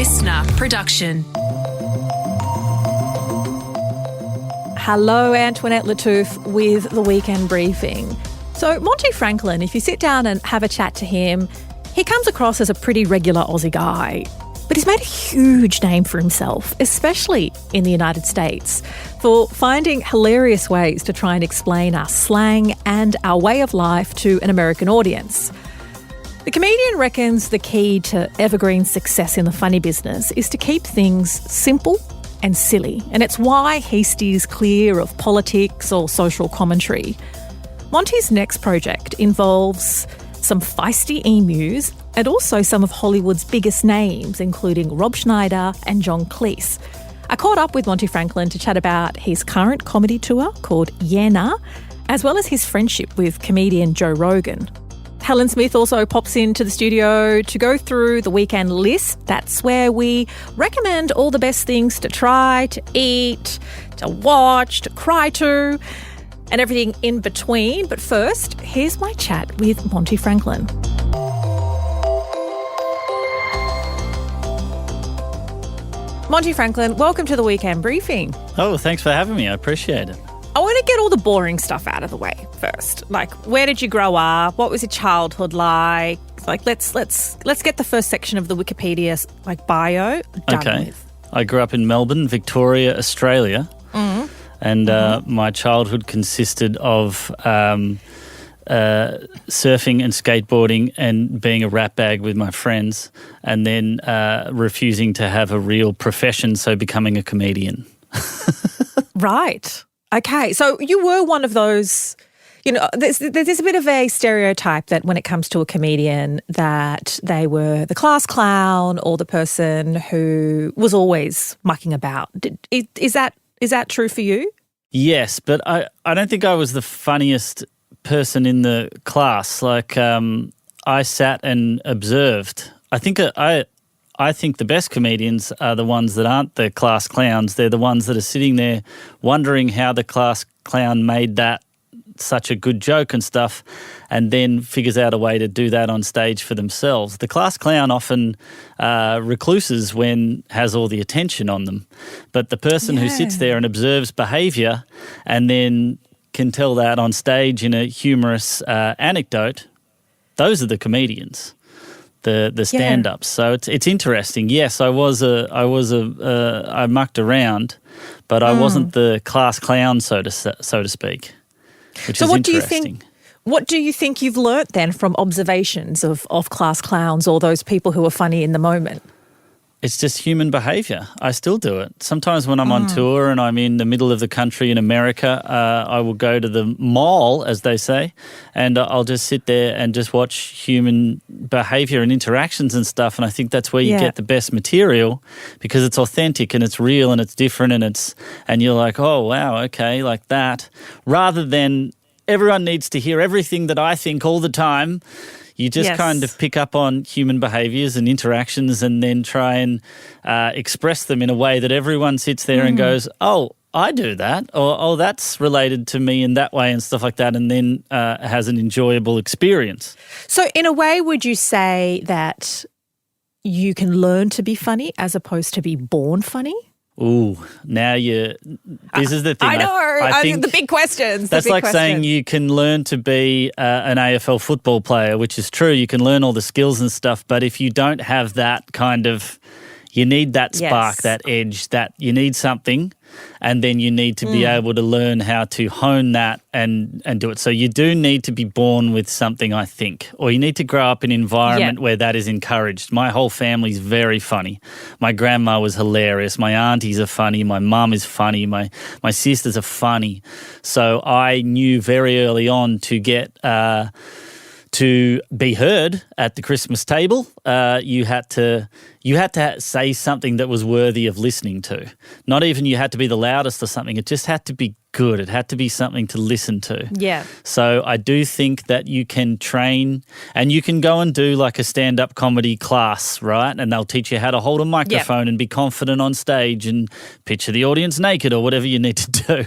listener production. Hello, Antoinette Lattouf with the Weekend Briefing. So Monty Franklin, if you sit down and have a chat to him, he comes across as a pretty regular Aussie guy. But he's made a huge name for himself, especially in the United States, for finding hilarious ways to try and explain our slang and our way of life to an American audience. The comedian reckons the key to evergreen success in the funny business is to keep things simple and silly, and it's why he steers clear of politics or social commentary. Monty's next project involves some feisty emus and also some of Hollywood's biggest names, including Rob Schneider and John Cleese. I caught up with Monty Franklin to chat about his current comedy tour called Yena, as well as his friendship with comedian Joe Rogan. Helen Smith also pops into the studio to go through the weekend list. That's where we recommend all the best things to try, to eat, to watch, to cry to, and everything in between. But first, here's my chat with Monty Franklin. Monty Franklin, welcome to the Weekend Briefing. Oh, thanks for having me. I appreciate it. I want to get all the boring stuff out of the way first. Like, where did you grow up? What was your childhood like? Like, let's get the first section of the Wikipedia bio done with. I grew up in Melbourne, Victoria, Australia, and my childhood consisted of surfing and skateboarding and being a ratbag with my friends, and then refusing to have a real profession, so becoming a comedian. Right. Okay, so you were one of those, there's a bit of a stereotype that when it comes to a comedian that they were the class clown or the person who was always mucking about. Is that true for you? Yes, but I don't think I was the funniest person in the class. Like, I sat and observed. I think the best comedians are the ones that aren't the class clowns. They're the ones that are sitting there wondering how the class clown made that such a good joke and stuff, and then figures out a way to do that on stage for themselves. The class clown often recluses when has all the attention on them, but the person who sits there and observes behaviour and then can tell that on stage in a humorous anecdote, those are the comedians. The stand-ups. So it's interesting. Yes, I mucked around, but I wasn't the class clown, so to speak, which is interesting. What do you think you've learnt then from observations of class clowns or those people who are funny in the moment? It's just human behaviour. I still do it. Sometimes when I'm on tour and I'm in the middle of the country in America, I will go to the mall, as they say, and I'll just sit there and just watch human behaviour and interactions and stuff. And I think that's where you get the best material, because it's authentic and it's real and it's different and you're like, oh, wow, okay, like that. Rather than everyone needs to hear everything that I think all the time. You just kind of pick up on human behaviours and interactions and then try and express them in a way that everyone sits there and goes, oh, I do that, or oh, that's related to me in that way and stuff like that, and then has an enjoyable experience. So in a way, would you say that you can learn to be funny as opposed to be born funny? Ooh, this is the thing. I know. I think the big questions. That's like saying you can learn to be an AFL football player, which is true. You can learn all the skills and stuff, but if you don't have that kind of, you need that spark, that edge, that you need something, and then you need to be able to learn how to hone that and do it. So you do need to be born with something, I think, or you need to grow up in an environment where that is encouraged. My whole family's very funny. My grandma was hilarious. My aunties are funny. My mum is funny. My sisters are funny. So I knew very early on to get to be heard at the Christmas table, you had to say something that was worthy of listening to. Not even you had to be the loudest or something. It just had to be good. It had to be something to listen to. Yeah. So I do think that you can train, and you can go and do like a stand-up comedy class, right? And they'll teach you how to hold a microphone and be confident on stage and picture the audience naked or whatever you need to do.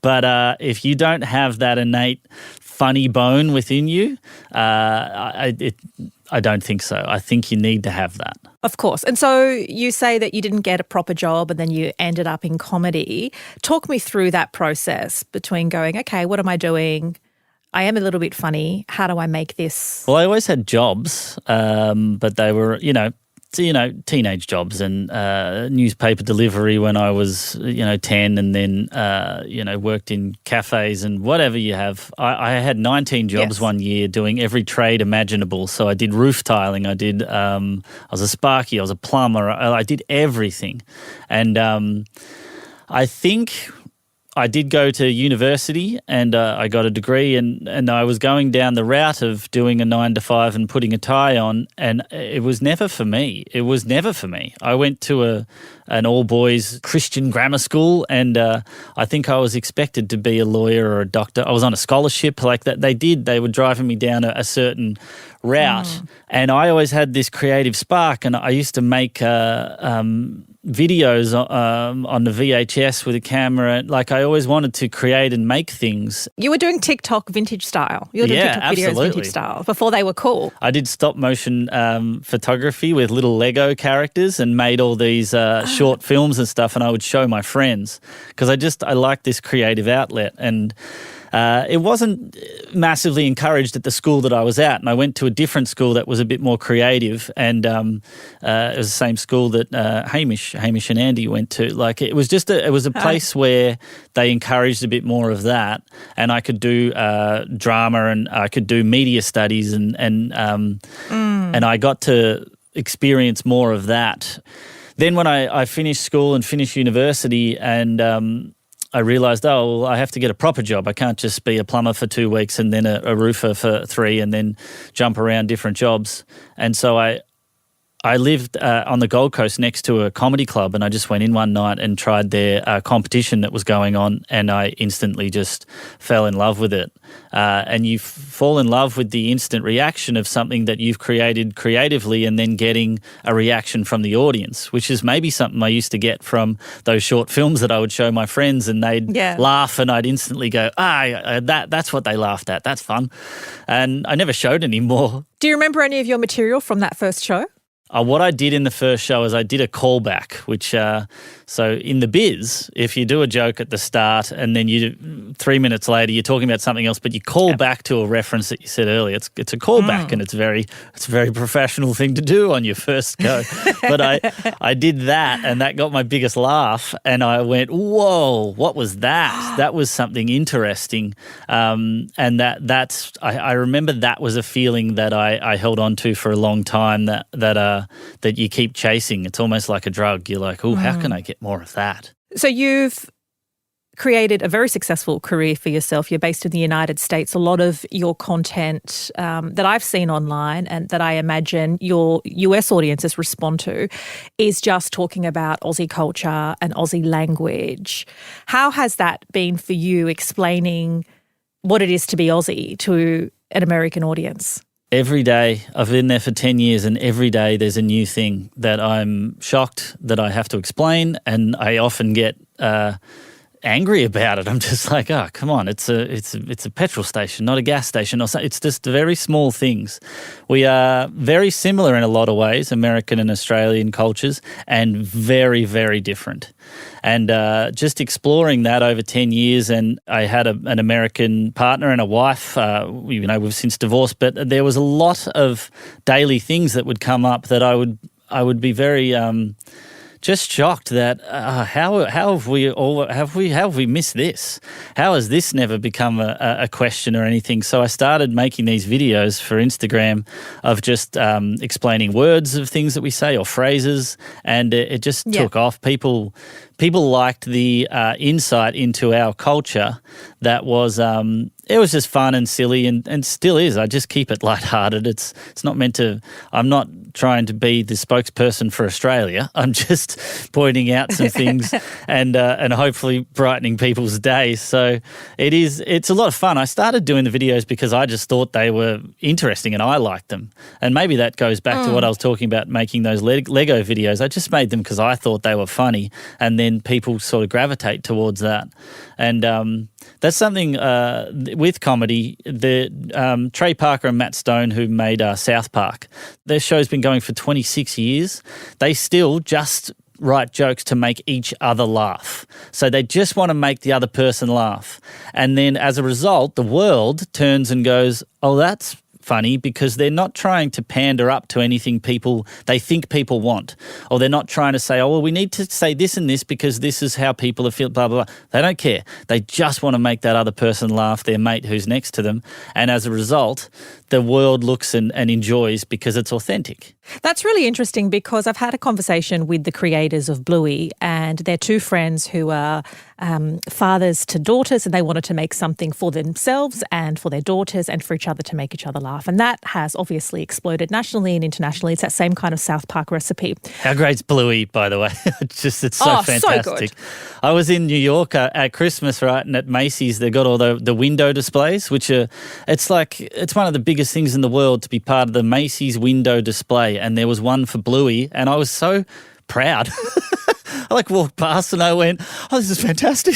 But if you don't have that innate funny bone within you. I don't think so. I think you need to have that. Of course. And so you say that you didn't get a proper job and then you ended up in comedy. Talk me through that process between going, okay, what am I doing? I am a little bit funny. How do I make this? Well, I always had jobs, but they were, teenage jobs and newspaper delivery when I was, 10, and then, worked in cafes and whatever you have. I had 19 jobs one year doing every trade imaginable. So I did roof tiling, I was a sparky, I was a plumber, I did everything. And I think I did go to university and I got a degree and I was going down the route of doing a 9 to 5 and putting a tie on, and it was never for me. I went to an all-boys Christian grammar school and I think I was expected to be a lawyer or a doctor. I was on a scholarship like that. They were driving me down a certain route and I always had this creative spark, and I used to make videos on the VHS with a camera. Like, I always wanted to create and make things. You were doing TikTok vintage style. You were doing TikTok videos vintage style before they were cool. I did stop motion photography with little Lego characters and made all these short films and stuff, and I would show my friends because I liked this creative outlet. And it wasn't massively encouraged at the school that I was at, and I went to a different school that was a bit more creative, and it was the same school that Hamish and Andy went to. Like, it was just a place where they encouraged a bit more of that, and I could do drama and I could do media studies, and I got to experience more of that. Then when I finished school and finished university, and I realised, I have to get a proper job. I can't just be a plumber for 2 weeks and then a roofer for 3 and then jump around different jobs. And so I lived on the Gold Coast next to a comedy club, and I just went in one night and tried their competition that was going on, and I instantly just fell in love with it. And you fall in love with the instant reaction of something that you've created creatively, and then getting a reaction from the audience, which is maybe something I used to get from those short films that I would show my friends, and they'd laugh, and I'd instantly go, that's what they laughed at. That's fun. And I never showed anymore. Do you remember any of your material from that first show? What I did in the first show is I did a callback, which, so in the biz, if you do a joke at the start and then 3 minutes later you're talking about something else, but you call back to a reference that you said earlier, it's a callback, and it's a very professional thing to do on your first go. But I did that, and that got my biggest laugh, and I went, whoa, what was that? That was something interesting, and I remember that was a feeling that I held on to for a long time, that you keep chasing. It's almost like a drug. You're like, how can I get more of that? So you've created a very successful career for yourself. You're based in the United States. A lot of your content that I've seen online and that I imagine your US audiences respond to is just talking about Aussie culture and Aussie language. How has that been for you, explaining what it is to be Aussie to an American audience? Every day, I've been there for 10 years, and every day there's a new thing that I'm shocked that I have to explain, and I often get angry about it. I'm just like, come on, it's a petrol station, not a gas station. Or something. It's just very small things. We are very similar in a lot of ways, American and Australian cultures, and very, very different. And just exploring that over 10 years, and I had an American partner and a wife. We've since divorced, but there was a lot of daily things that would come up that I would be very just shocked that how have we missed this? How has this never become a question or anything? So I started making these videos for Instagram of just explaining words of things that we say or phrases, and it just took off. People liked the insight into our culture. That was it was just fun and silly, and still is. I just keep it lighthearted. It's not meant to. I'm not trying to be the spokesperson for Australia. I'm just pointing out some things and hopefully brightening people's days. So it's a lot of fun. I started doing the videos because I just thought they were interesting and I liked them. And maybe that goes back to what I was talking about, making those Lego videos. I just made them because I thought they were funny, and then people sort of gravitate towards that. And That's something with comedy. The Trey Parker and Matt Stone, who made South Park, their show's been going for 26 years. They still just write jokes to make each other laugh. So they just want to make the other person laugh. And then as a result, the world turns and goes, oh, that's funny, because they're not trying to pander up to anything they think people want, or they're not trying to say, oh, well, we need to say this and this because this is how people are feeling, blah, blah, blah. They don't care. They just want to make that other person laugh, their mate who's next to them. And as a result, the world looks and enjoys because it's authentic. That's really interesting, because I've had a conversation with the creators of Bluey, and they're two friends who are fathers to daughters, and they wanted to make something for themselves and for their daughters and for each other to make each other laugh. And that has obviously exploded nationally and internationally. It's that same kind of South Park recipe. How great's Bluey, by the way? It's so fantastic. So good. I was in New York at Christmas, right, and at Macy's they've got all the window displays, which are, it's one of the biggest things in the world to be part of the Macy's window display, and there was one for Bluey, and I was so proud. I walked past and I went, oh, this is fantastic.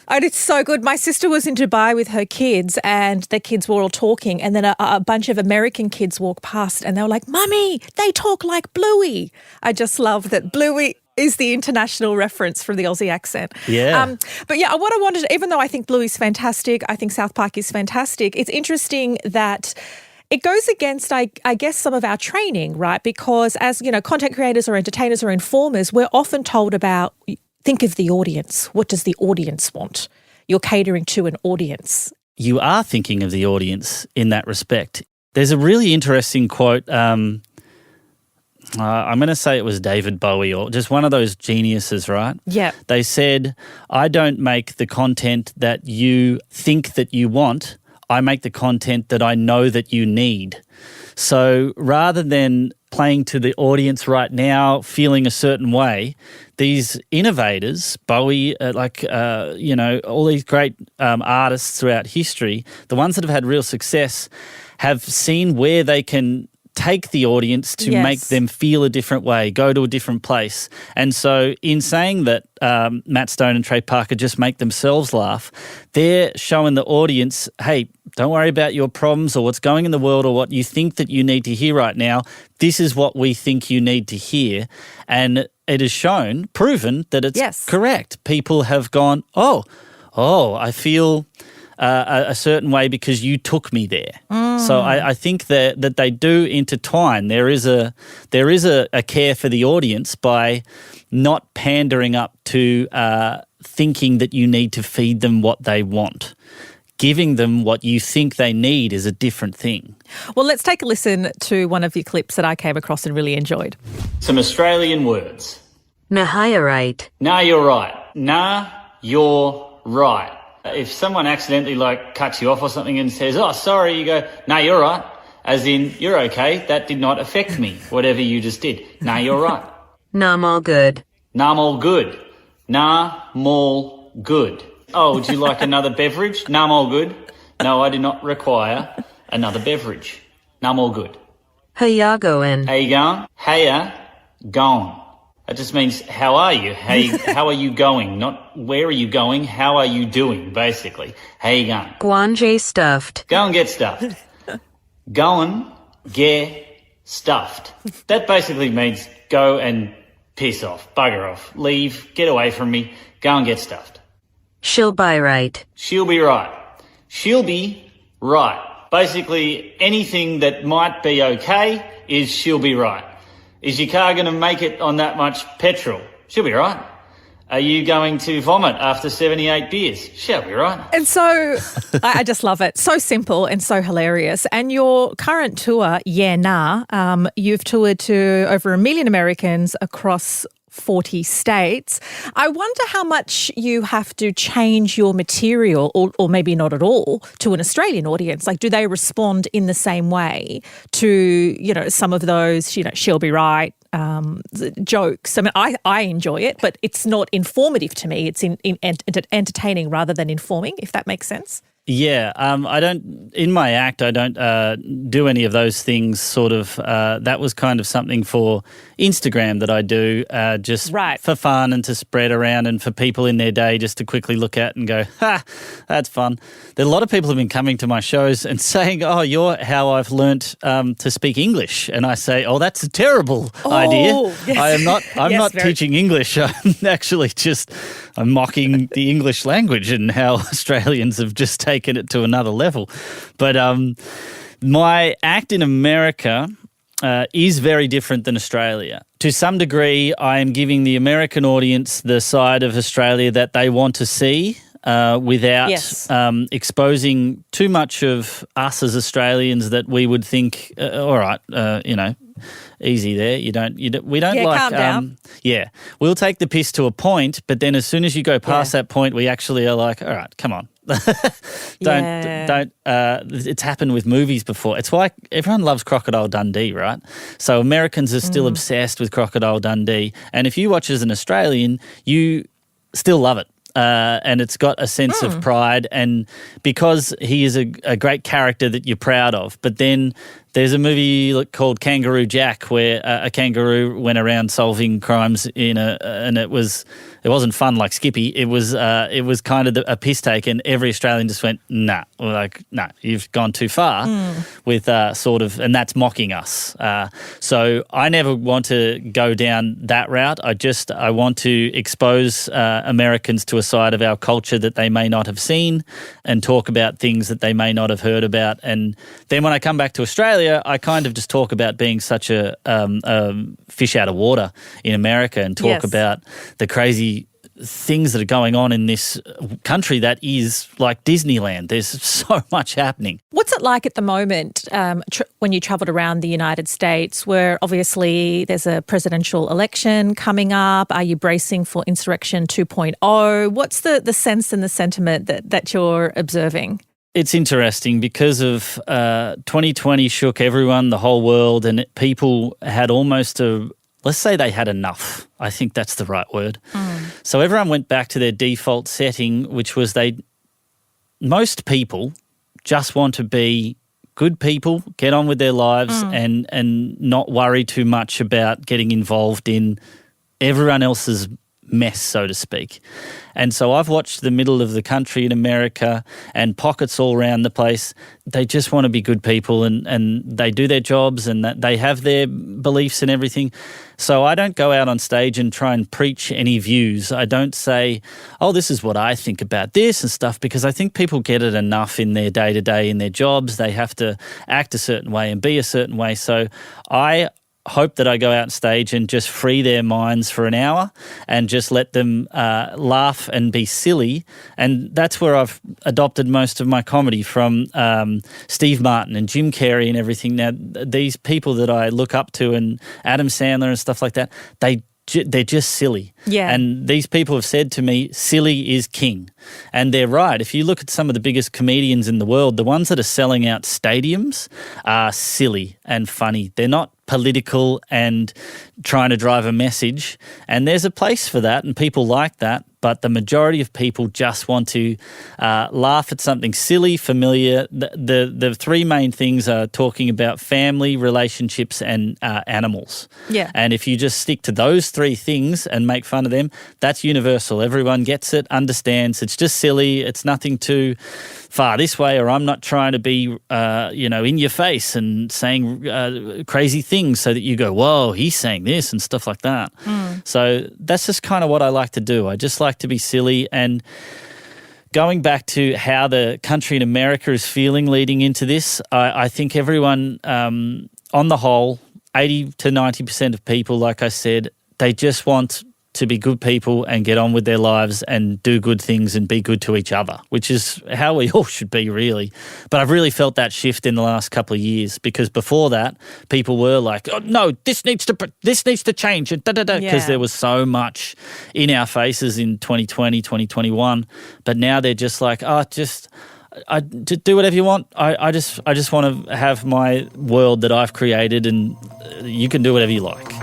And it's so good. My sister was in Dubai with her kids, and the kids were all talking, and then a bunch of American kids walked past and they were like, Mummy, they talk like Bluey. I just love that Bluey is the international reference from the Aussie accent. Yeah. But yeah, what I wanted, even though I think Bluey's fantastic, I think South Park is fantastic, it's interesting that it goes against, I guess, some of our training, right? Because as, content creators or entertainers or informers, we're often told about, think of the audience. What does the audience want? You're catering to an audience. You are thinking of the audience in that respect. There's a really interesting quote. I'm going to say it was David Bowie or just one of those geniuses, right? Yeah. They said, I don't make the content that you think that you want. I make the content that I know that you need. So rather than playing to the audience right now, feeling a certain way, these innovators, Bowie, all these great artists throughout history, the ones that have had real success, have seen where they can take the audience to make them feel a different way, go to a different place. And so in saying that Matt Stone and Trey Parker just make themselves laugh, they're showing the audience, hey, don't worry about your problems or what's going in the world or what you think that you need to hear right now. This is what we think you need to hear. And it is proven that it's correct. People have gone, oh, I feel a certain way because you took me there. So I think that they do intertwine. There is a care for the audience by not pandering up to thinking that you need to feed them what they want. Giving them what you think they need is a different thing. Well, let's take a listen to one of your clips that I came across and really enjoyed. Some Australian words. Nah, you're right. Nah, you're right. Nah, you're right. If someone accidentally cuts you off or something and says, oh, sorry, you go, nah, you're right. As in, you're okay. That did not affect me, whatever you just did. Nah, you're right. Nah, I'm all good. Nah, I'm all good. Nah, I'm all good. Oh, would you like another beverage? Nah, I'm all good. No, I do not require another beverage. Nah, I'm all good. How ya going? How you going? How going? That just means how are you? How are you going? Not where are you going? How are you doing, basically. How you going? Guanjay stuffed. Go and get stuffed. Go and get stuffed. That basically means go and piss off, bugger off, leave, get away from me, go and get stuffed. She'll be right. She'll be right. She'll be right. Basically, anything that might be okay is she'll be right. Is your car going to make it on that much petrol? She'll be right. Are you going to vomit after 78 beers? She'll be right. And so I just love it. So simple and so hilarious. And your current tour, you've toured to over 1 million Americans across 40 states. I wonder how much you have to change your material, or maybe not at all, to an Australian audience. Do they respond in the same way to, some of those, she'll be right, jokes? I mean, I enjoy it, but it's not informative to me. It's entertaining rather than informing, if that makes sense. Yeah, I don't. In my act, I don't do any of those things. Sort of. That was kind of something for Instagram that I do, just for fun and to spread around, and for people in their day just to quickly look at and go, "Ha, that's fun." There are a lot of people have been coming to my shows and saying, "Oh, you're how I've learnt to speak English," and I say, "Oh, that's a terrible idea. Yes. I am not. I'm not teaching English. I'm actually I'm mocking the English language and how Australians have just taken it to another level." But my act in America is very different than Australia. To some degree, I am giving the American audience the side of Australia that they want to see without exposing too much of us as Australians that we would think, all right, easy there. We don't like. Calm down. We'll take the piss to a point, but then as soon as you go past that point, we actually are like, all right, come on. Don't. It's happened with movies before. It's why everyone loves Crocodile Dundee, right? So Americans are still obsessed with Crocodile Dundee, and if you watch as an Australian, you still love it. And it's got a sense of pride, and because he is a great character that you're proud of. But then there's a movie called Kangaroo Jack where a kangaroo went around solving crimes and it wasn't fun like Skippy. It was kind of a piss take, and every Australian just went, nah, you've gone too far with and that's mocking us. So I never want to go down that route. I want to expose Americans to a side of our culture that they may not have seen, and talk about things that they may not have heard about. And then when I come back to Australia, I kind of just talk about being such a fish out of water in America, and talk about the crazy things that are going on in this country that is like Disneyland. There's so much happening. What's it like at the moment when you travelled around the United States, where obviously there's a presidential election coming up? Are you bracing for Insurrection 2.0? What's the sense and the sentiment that you're observing? It's interesting because of 2020 shook everyone, the whole world, and people had almost let's say they had enough. I think that's the right word. So everyone went back to their default setting, which was most people just want to be good people, get on with their lives and not worry too much about getting involved in everyone else's mess, so to speak. And so I've watched the middle of the country in America and pockets all around the place. They just want to be good people, and they do their jobs, and that they have their beliefs and everything. So I don't go out on stage and try and preach any views. I don't say, oh, this is what I think about this and stuff, because I think people get it enough in their day-to-day, in their jobs. They have to act a certain way and be a certain way. So I hope that I go out on stage and just free their minds for an hour and just let them laugh and be silly. And that's where I've adopted most of my comedy from Steve Martin and Jim Carrey and everything. Now, these people that I look up to, and Adam Sandler and stuff like that, they're just silly. Yeah. And these people have said to me, silly is king. And they're right. If you look at some of the biggest comedians in the world, the ones that are selling out stadiums are silly and funny. They're not political and trying to drive a message. And there's a place for that, and people like that. But the majority of people just want to laugh at something silly, familiar. The three main things are talking about family, relationships, and animals. Yeah. And if you just stick to those three things and make fun of them, that's universal. Everyone gets it, understands. It's just silly. It's nothing too far this way, or I'm not trying to be, in your face and saying crazy things so that you go, whoa, he's saying this and stuff like that. So that's just kind of what I like to do. I just like to be silly. And going back to how the country in America is feeling leading into this, I think everyone, on the whole, 80 to 90% of people, like I said, they just want to be good people and get on with their lives and do good things and be good to each other, which is how we all should be, really. But I've really felt that shift in the last couple of years, because before that, people were like, oh, no, this needs to change, because there was so much in our faces in 2020, 2021. But now they're just like, just do whatever you want. I just want to have my world that I've created, and you can do whatever you like.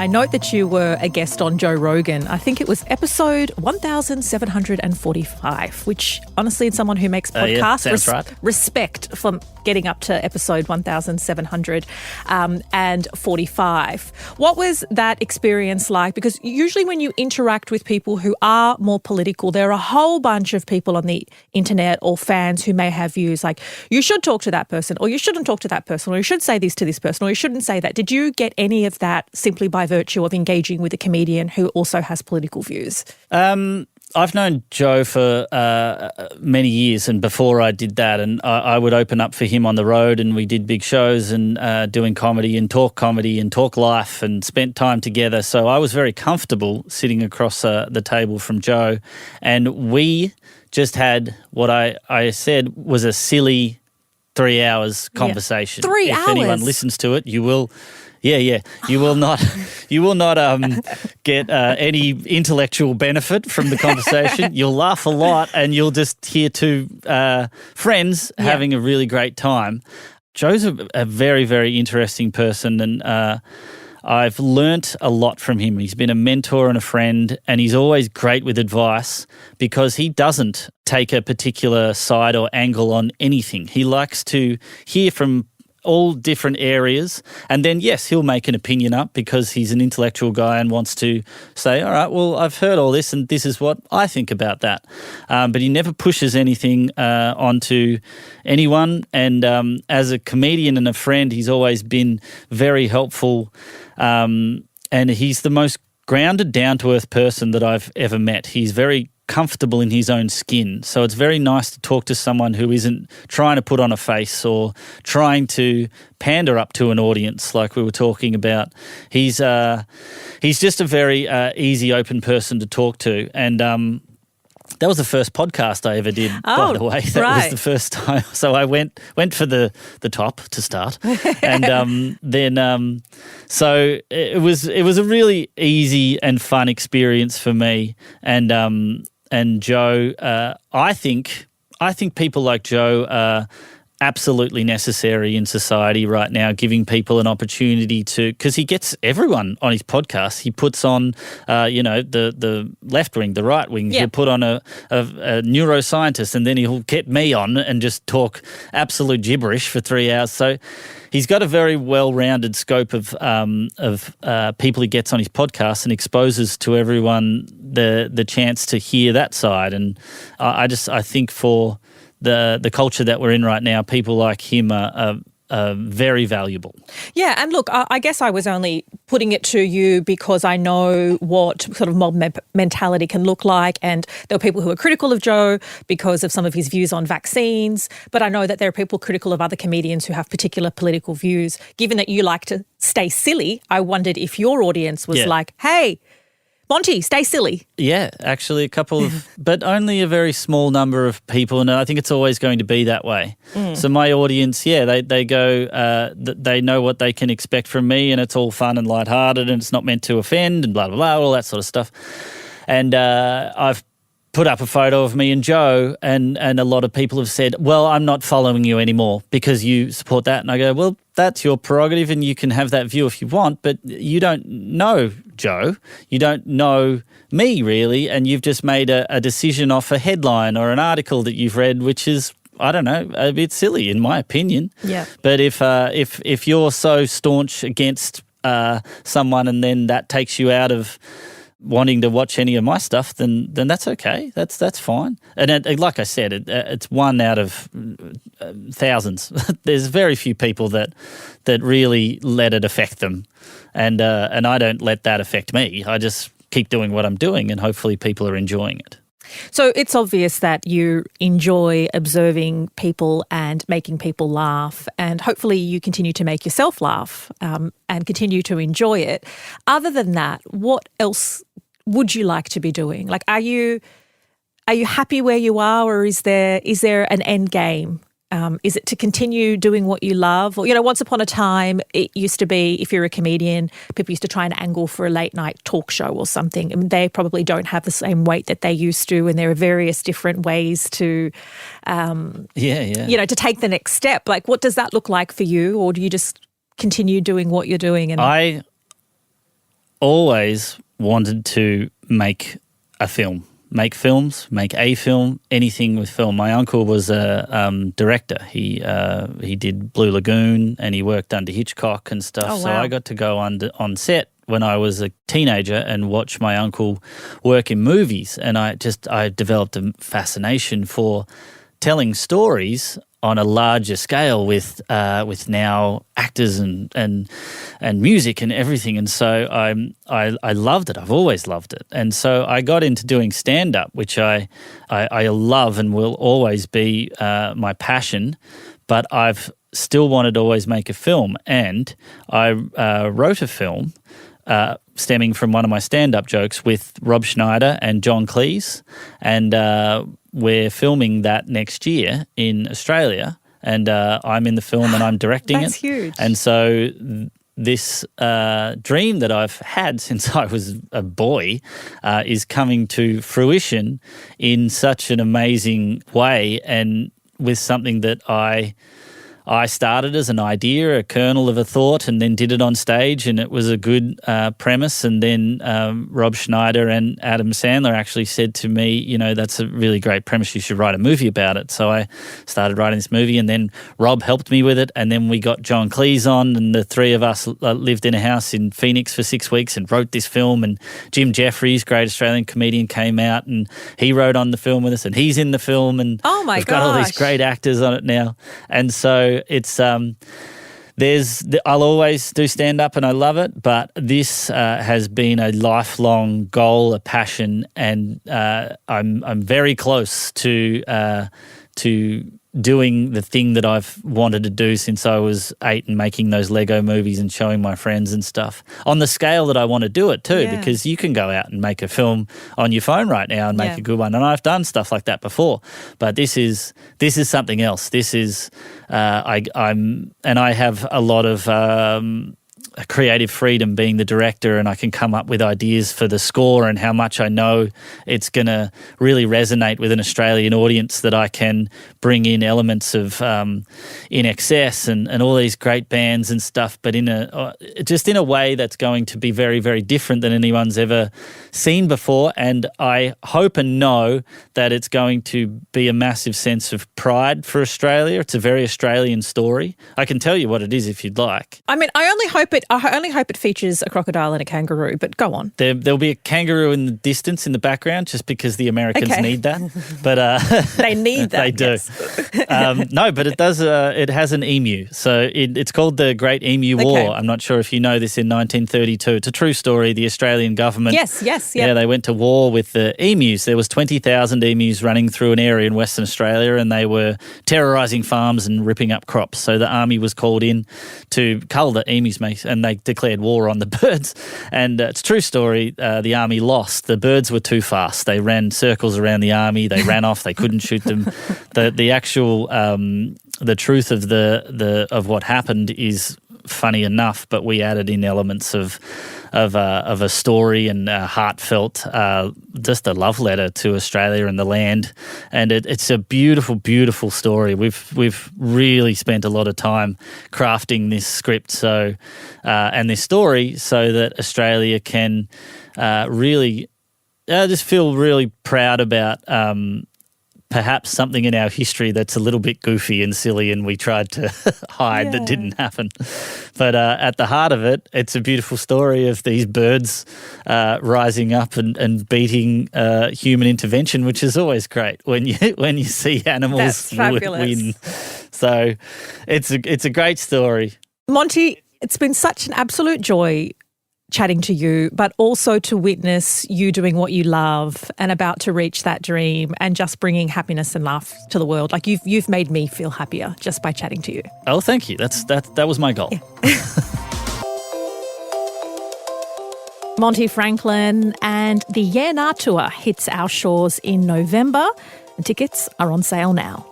I note that you were a guest on Joe Rogan. I think it was episode 1745, which honestly, in someone who makes podcasts, right. Respect for getting up to episode 1745. What was that experience like? Because usually when you interact with people who are more political, there are a whole bunch of people on the internet or fans who may have views like, you should talk to that person, or you shouldn't talk to that person, or you should say this to this person, or you shouldn't say that. Did you get any of that simply by virtue of engaging with a comedian who also has political views? I've known Joe for many years, and before I did that, and I would open up for him on the road, and we did big shows and doing comedy and talk life and spent time together. So I was very comfortable sitting across the table from Joe, and we just had what I said was a silly 3 hours conversation. 3 hours? If anyone listens to it, you will... Yeah. You will not get any intellectual benefit from the conversation. You'll laugh a lot, and you'll just hear two friends having a really great time. Joe's a very, very interesting person, and I've learnt a lot from him. He's been a mentor and a friend, and he's always great with advice because he doesn't take a particular side or angle on anything. He likes to hear from all different areas, and then yes, he'll make an opinion up because he's an intellectual guy and wants to say, all right, well, I've heard all this and this is what I think about that. But he never pushes anything onto anyone, and as a comedian and a friend, he's always been very helpful, and he's the most grounded, down-to-earth person that I've ever met. He's very comfortable in his own skin. So it's very nice to talk to someone who isn't trying to put on a face or trying to pander up to an audience like we were talking about. He's just a very easy, open person to talk to. And that was the first podcast I ever did, by the way. That was the first time. So I went for the top to start. And then so it was a really easy and fun experience for me. And Joe, I think people like Joe are absolutely necessary in society right now, giving people an opportunity to, because he gets everyone on his podcast. He puts on, the left wing, the right wing. He'll put on a neuroscientist, and then he'll get me on and just talk absolute gibberish for 3 hours. So he's got a very well-rounded scope of people he gets on his podcast and exposes to everyone the chance to hear that side. And I think for the culture that we're in right now, people like him are very valuable. Yeah, and look, I guess I was only putting it to you because I know what sort of mob mentality can look like, and there are people who are critical of Joe because of some of his views on vaccines, but I know that there are people critical of other comedians who have particular political views. Given that you like to stay silly, I wondered if your audience was like, hey, Monty, stay silly. Yeah, actually a couple of, but only a very small number of people, and I think it's always going to be that way. So my audience, they go, they know what they can expect from me, and it's all fun and lighthearted, and it's not meant to offend, and blah, blah, blah, all that sort of stuff. And I've put up a photo of me and Joe, and a lot of people have said, well, I'm not following you anymore because you support that. And I go, well, that's your prerogative, and you can have that view if you want, but you don't know Joe. You don't know me, really, and you've just made a decision off a headline or an article that you've read, which is, I don't know, a bit silly in my opinion. Yeah. But if you're so staunch against someone, and then that takes you out of wanting to watch any of my stuff, then that's okay. That's fine. And like I said, it's one out of thousands. There's very few people that really let it affect them, and I don't let that affect me. I just keep doing what I'm doing, and hopefully people are enjoying it. So it's obvious that you enjoy observing people and making people laugh, and hopefully you continue to make yourself laugh and continue to enjoy it. Other than that, what else would you like to be doing? Like, are you happy where you are, or is there an end game? Is it to continue doing what you love? Or, once upon a time, it used to be, if you're a comedian, people used to try and angle for a late night talk show or something. I mean, they probably don't have the same weight that they used to, and there are various different ways to, to take the next step. Like, what does that look like for you? Or do you just continue doing what you're doing? And always wanted to make a film. Make films, make a film, anything with film. My uncle was a director. He did Blue Lagoon and he worked under Hitchcock and stuff. Oh, wow. So I got to go on set when I was a teenager and watch my uncle work in movies. And I developed a fascination for telling stories on a larger scale with now actors and music and everything, and so I loved it. I've always loved it, and so I got into doing stand up, which I love and will always be my passion. But I've still wanted to always make a film, and I wrote a film stemming from one of my stand up jokes with Rob Schneider and John Cleese, and we're filming that next year in Australia, and I'm in the film and I'm directing That's it. huge. And so this dream that I've had since I was a boy is coming to fruition in such an amazing way, and with something that I started as an idea, a kernel of a thought, and then did it on stage, and it was a good premise. And then Rob Schneider and Adam Sandler actually said to me, that's a really great premise. You should write a movie about it. So I started writing this movie, and then Rob helped me with it. And then we got John Cleese on, and the three of us lived in a house in Phoenix for 6 weeks and wrote this film. And Jim Jefferies, great Australian comedian, came out and he wrote on the film with us, and he's in the film. And oh my we've got all these great actors on it now. And so it's I'll always do stand up and I love it, but this has been a lifelong goal, a passion, and I'm very close to doing the thing that I've wanted to do since I was 8 and making those Lego movies and showing my friends and stuff on the scale that I want to do it too, because you can go out and make a film on your phone right now and make a good one. And I've done stuff like that before, but this is something else. This is I have a lot of creative freedom being the director, and I can come up with ideas for the score and how much I know it's going to really resonate with an Australian audience, that I can bring in elements of In Excess and all these great bands and stuff, but in a way that's going to be very, very different than anyone's ever seen before. And I hope and know that it's going to be a massive sense of pride for Australia. It's a very Australian story. I can tell you what it is if you'd like. I mean, I only hope it features a crocodile and a kangaroo, but go on. There'll be a kangaroo in the distance in the background, just because the Americans need that. But they need that. They do. No, but it does. It has an emu, so it's called the Great Emu War. I'm not sure if you know this. In 1932, it's a true story. The Australian government. Yes. Yeah, they went to war with the emus. There was 20,000 emus running through an area in Western Australia, and they were terrorising farms and ripping up crops. So the army was called in to cull the emus, mate, and they declared war on the birds. And it's a true story. The army lost. The birds were too fast. They ran circles around the army. They ran off. They couldn't shoot them. The actual the truth of what happened is funny enough, but we added in elements of a story and heartfelt, just a love letter to Australia and the land. And it's a beautiful, beautiful story. We've really spent a lot of time crafting this script and this story so that Australia can really just feel really proud about perhaps something in our history that's a little bit goofy and silly and we tried to hide that didn't happen. But at the heart of it, it's a beautiful story of these birds rising up and beating human intervention, which is always great when you see animals win. So it's a great story. Monty, it's been such an absolute joy chatting to you, but also to witness you doing what you love and about to reach that dream and just bringing happiness and laugh to the world. Like you've made me feel happier just by chatting to you. Oh, thank you. That was my goal. Yeah. Monty Franklin and the Yeah Nah Tour hits our shores in November, and tickets are on sale now.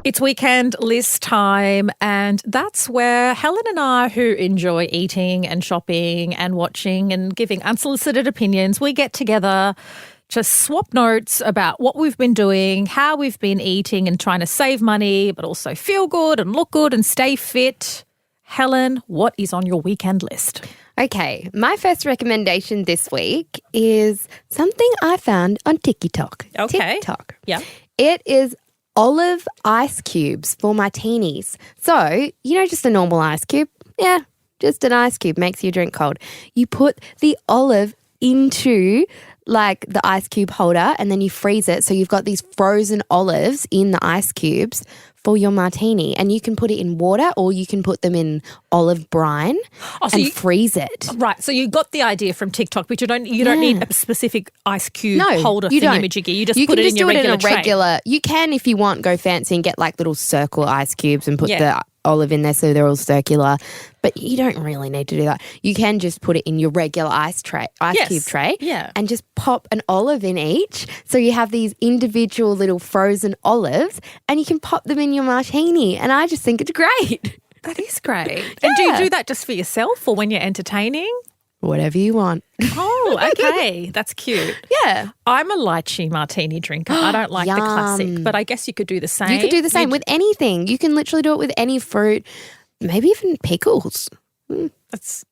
It's weekend list time, and that's where Helen and I, who enjoy eating and shopping and watching and giving unsolicited opinions, we get together to swap notes about what we've been doing, how we've been eating and trying to save money, but also feel good and look good and stay fit. Helen, what is on your weekend list? Okay, my first recommendation this week is something I found on TikTok. Okay. TikTok. Yeah. It is olive ice cubes for martinis. So, just a normal ice cube. Yeah, just an ice cube makes your drink cold. You put the olive into the ice cube holder and then you freeze it. So you've got these frozen olives in the ice cubes for your martini, and you can put it in water or you can put them in olive brine and freeze it. Right, so you got the idea from TikTok, but you don't need a specific ice cube holder thingamajiggy. You just put it in your regular tray. You can, if you want, go fancy and get little circle ice cubes and put the olive in there so they're all circular, but you don't really need to do that. You can just put it in your regular ice cube tray and just pop an olive in each, so you have these individual little frozen olives and you can pop them in your martini, and I just think it's great. That is great. And do you do that just for yourself or when you're entertaining? Whatever you want. Oh, okay. That's cute. Yeah. I'm a lychee martini drinker. I don't like the classic, but I guess you could do the same. You could do the same with anything. You can literally do it with any fruit, maybe even pickles. I guess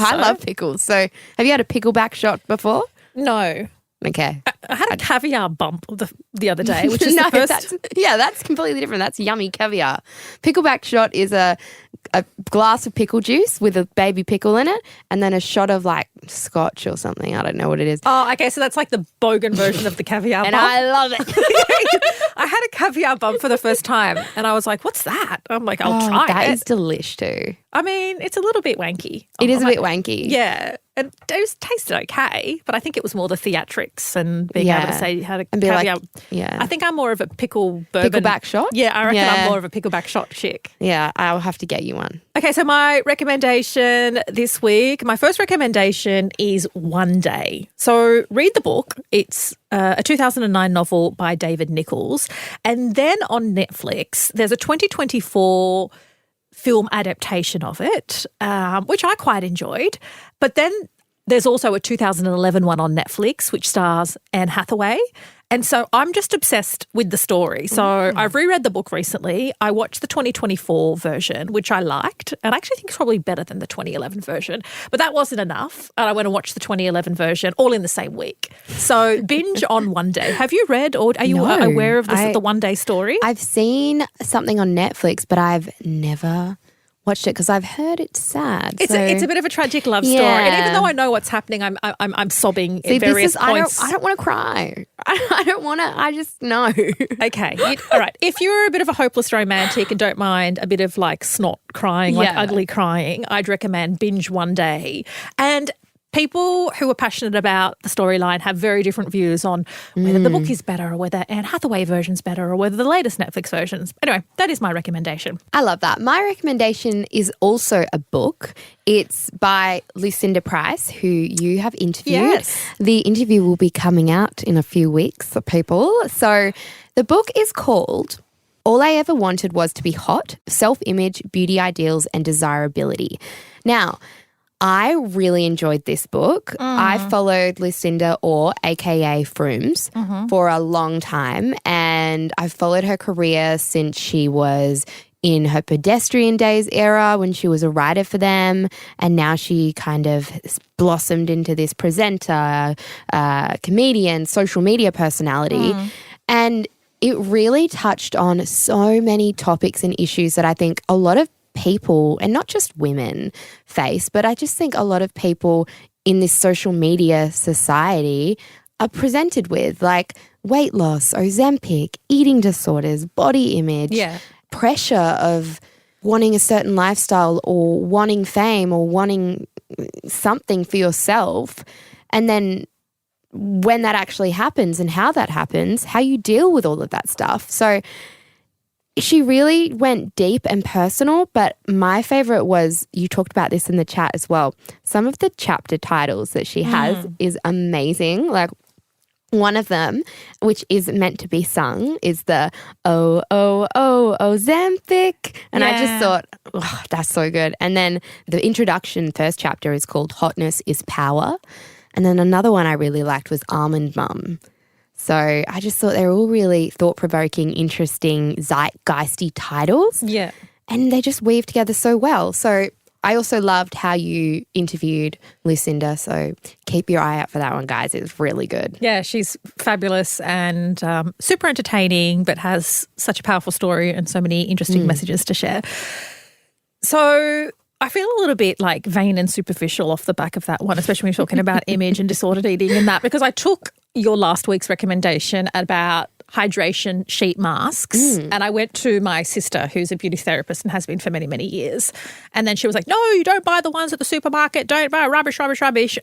I love pickles. So have you had a pickleback shot before? No. Okay. I had a caviar bump the other day, which is the first. That's completely different. That's yummy caviar. Pickleback shot is a glass of pickle juice with a baby pickle in it and then a shot of scotch or something. I don't know what it is. Oh, okay. So that's like the bogan version of the caviar and bump. I love it. I had a caviar bump for the first time and I was like, what's that? I'm like, I'll try it. That is delish too. I mean, it's a little bit wanky. It is a bit wanky. Yeah. And it tasted okay, but I think it was more the theatrics and being able to say you had a caviar. I think I'm more of a pickle bourbon. Pickleback shot? Yeah, I reckon I'm more of a pickleback shot chick. Yeah, I'll have to get you one. Okay, so my recommendation this week, my first recommendation is One Day. So read the book. It's a 2009 novel by David Nichols. And then on Netflix, there's a 2024 film adaptation of it, which I quite enjoyed. But then there's also a 2011 one on Netflix, which stars Anne Hathaway. And so I'm just obsessed with the story. So I've reread the book recently. I watched the 2024 version, which I liked, and I actually think it's probably better than the 2011 version. But that wasn't enough. And I went and watched the 2011 version all in the same week. So binge on One Day. Have you read or are you aware of the One Day story? I've seen something on Netflix, but I've never watched it because I've heard it's sad. It's a bit of a tragic love story, and even though I know what's happening, I'm sobbing at various points. I don't want to cry. I don't want to. I just know. Okay, all right. If you're a bit of a hopeless romantic and don't mind a bit of snot crying, ugly crying, I'd recommend binge One Day. And people who are passionate about the storyline have very different views on whether the book is better or whether Anne Hathaway version's better or whether the latest Netflix versions. Anyway, that is my recommendation. I love that. My recommendation is also a book. It's by Lucinda Price, who you have interviewed. Yes. The interview will be coming out in a few weeks for people. So the book is called All I Ever Wanted Was to Be Hot, Self-Image, Beauty Ideals and Desirability. Now, I really enjoyed this book. I followed Lucinda, or AKA Frooms, for a long time, and I've followed her career since she was in her pedestrian days era when she was a writer for them, and now she kind of blossomed into this presenter, comedian, social media personality. And it really touched on so many topics and issues that I think a lot of people, and not just women, face, but I just think a lot of people in this social media society are presented with, like weight loss, Ozempic, eating disorders, body image, pressure of wanting a certain lifestyle or wanting fame or wanting something for yourself. And then when that actually happens and how that happens, how you deal with all of that stuff. So she really went deep and personal, but my favorite was, you talked about this in the chat as well, some of the chapter titles that she has is amazing. Like one of them, which is meant to be sung, is the Ozempic. And I just thought, oh, that's so good. And then the introduction, first chapter, is called Hotness is Power. And then another one I really liked was Almond Mum. So I just thought they were all really thought-provoking, interesting, zeitgeisty titles. Yeah. and they just weave together so well. So I also loved how you interviewed Lucinda, so keep your eye out for that one, guys. It's really good. Yeah, she's fabulous and super entertaining, but has such a powerful story and so many interesting messages to share. So I feel a little bit like vain and superficial off the back of that one, especially when you're talking about image and disordered eating and that, because I took your last week's recommendation about hydration sheet masks and I went to my sister, who's a beauty therapist and has been for many, many years. And then she was like, no, you don't buy the ones at the supermarket. Don't buy rubbish.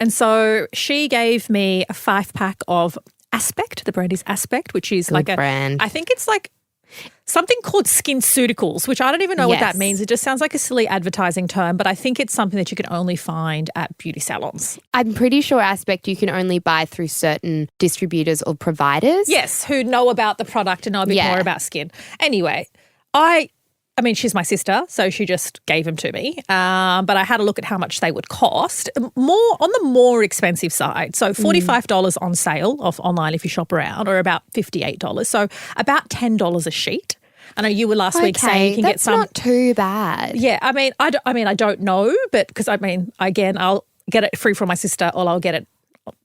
And so she gave me a 5-pack of Aspect. The brand is Aspect, which is Good brand. I think it's like something called SkinCeuticals, which I don't even know what that means. It just sounds like a silly advertising term, but I think it's something that you can only find at beauty salons. I'm pretty sure Aspect you can only buy through certain distributors or providers. Yes, who know about the product and know a bit more about skin. Anyway, I mean, she's my sister, so she just gave them to me. But I had a look at how much they would cost, more on the more expensive side. So $45 on sale off online if you shop around, or about $58. So about $10 a sheet. I know you were last week saying you can get some. That's not too bad. Yeah, I mean, I don't know, but because again, I'll get it free from my sister, or I'll get it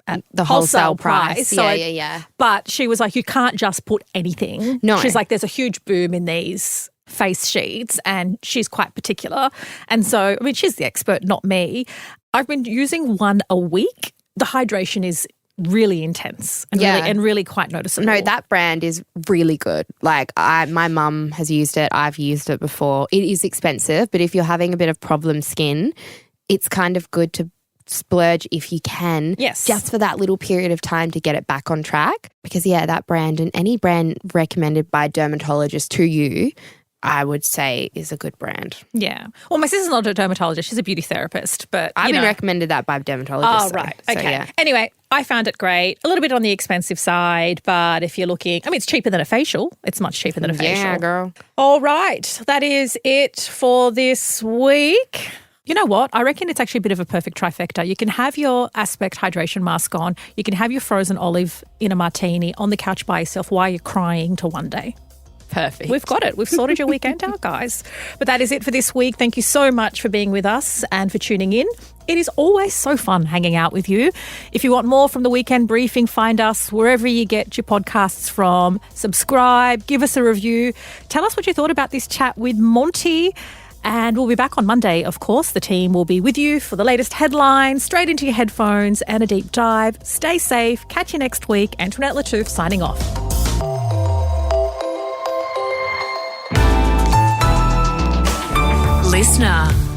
at the wholesale price. So Yeah. But she was like, you can't just put anything. No. She's like, there's a huge boom in these face sheets, and she's quite particular. And so, I mean, she's the expert, not me. I've been using one a week. The hydration is really intense and really quite noticeable. No, that brand is really good. Like my mum has used it. I've used it before. It is expensive, but if you're having a bit of problem skin, it's kind of good to splurge if you can. Yes. Just for that little period of time to get it back on track. Because, that brand, and any brand recommended by a dermatologist to you, I would say is a good brand. Yeah. Well, my sister's not a dermatologist. She's a beauty therapist. But I've been recommended that by dermatologists. Oh, right. Okay. Anyway, I found it great. A little bit on the expensive side, but if you're looking, I mean, it's cheaper than a facial. It's much cheaper than a facial. Yeah, girl. All right. That is it for this week. You know what? I reckon it's actually a bit of a perfect trifecta. You can have your Aspect hydration mask on. You can have your frozen olive in a martini on the couch by yourself while you're crying to one day. Perfect. We've got it. We've sorted your weekend out, guys. But that is it for this week. Thank you so much for being with us and for tuning in. It is always so fun hanging out with you. If you want more from the Weekend Briefing, find us wherever you get your podcasts from. Subscribe, give us a review. Tell us what you thought about this chat with Monty. And we'll be back on Monday, of course. The team will be with you for the latest headlines, straight into your headphones and a deep dive. Stay safe. Catch you next week. Antoinette Lattouf signing off. Listener.